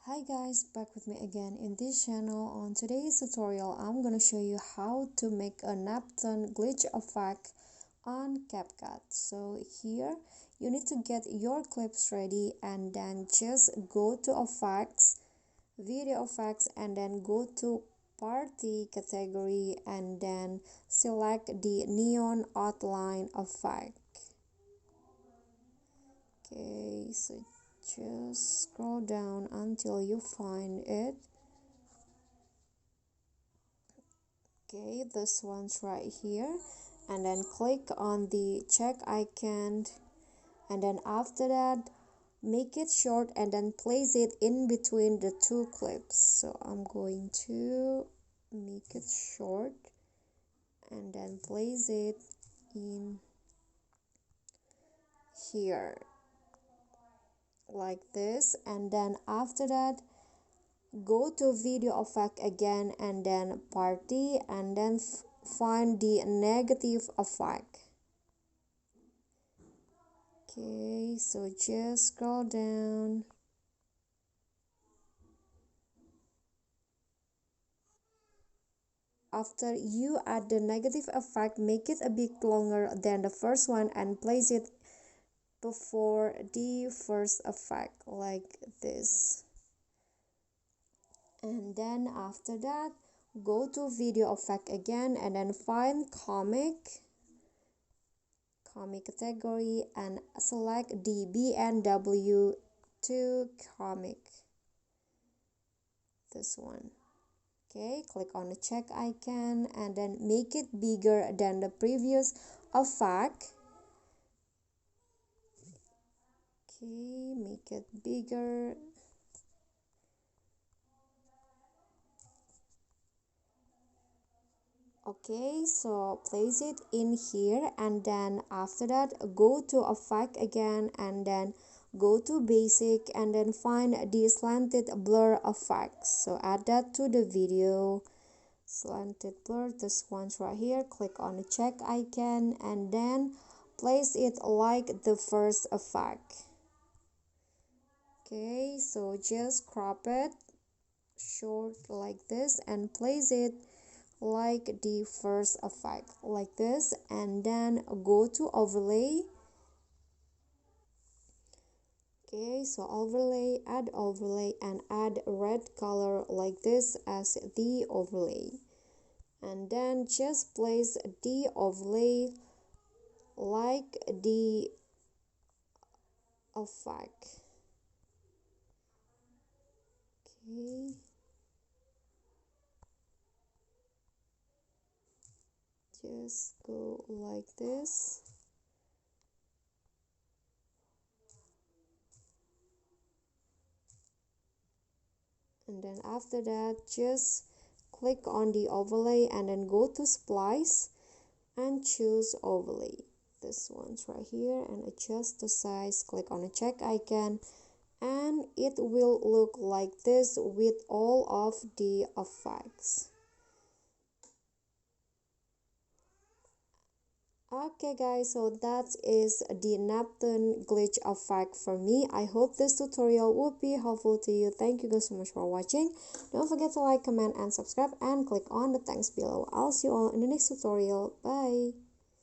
Hi guys, back with me again in this channel. On today's tutorial, I'm gonna show you how to make a Neptun glitch effect on CapCut. So here you need to get your clips ready and then just go to effects, video effects, and then go to party category and then select the neon outline effect. Okay, so just scroll down until you find it. Okay, this one's right here, and then click on the check icon, and then after that make it short and then place it in between the two clips. So I'm going to make it short and then place it in here like this, and then after that go to video effect again and then party and then find the negative effect. Okay, so just scroll down. After you add the negative effect, make it a bit longer than the first one and place it before the first effect like this. And then after that go to video effect again and then find comic category and select the BNW to comic, this one. Okay, click on the check icon and then make it bigger than the previous effect. Okay, make it bigger. Okay, so place it in here and then after that go to effect again and then go to basic and then find the slanted blur effect. So add that to the video. Slanted blur, this one's right here. Click on the check icon and then place it like the first effect. Okay, so just crop it short like this and place it like the first effect like this, and then go to overlay. Okay, so overlay, add overlay and add red color like this as the overlay, and then just place the overlay like the effect. Okay, just go like this. And then after that just click on the overlay and then go to splice and choose overlay, this one's right here, and adjust the size. Click on the check icon and it will look like this with all of the effects. Okay guys, so that is the Neptun glitch effect for me. I hope this tutorial will be helpful to you. Thank you guys so much for watching. Don't forget to like, comment and subscribe and click on the thanks below. I'll see you all in the next tutorial. Bye.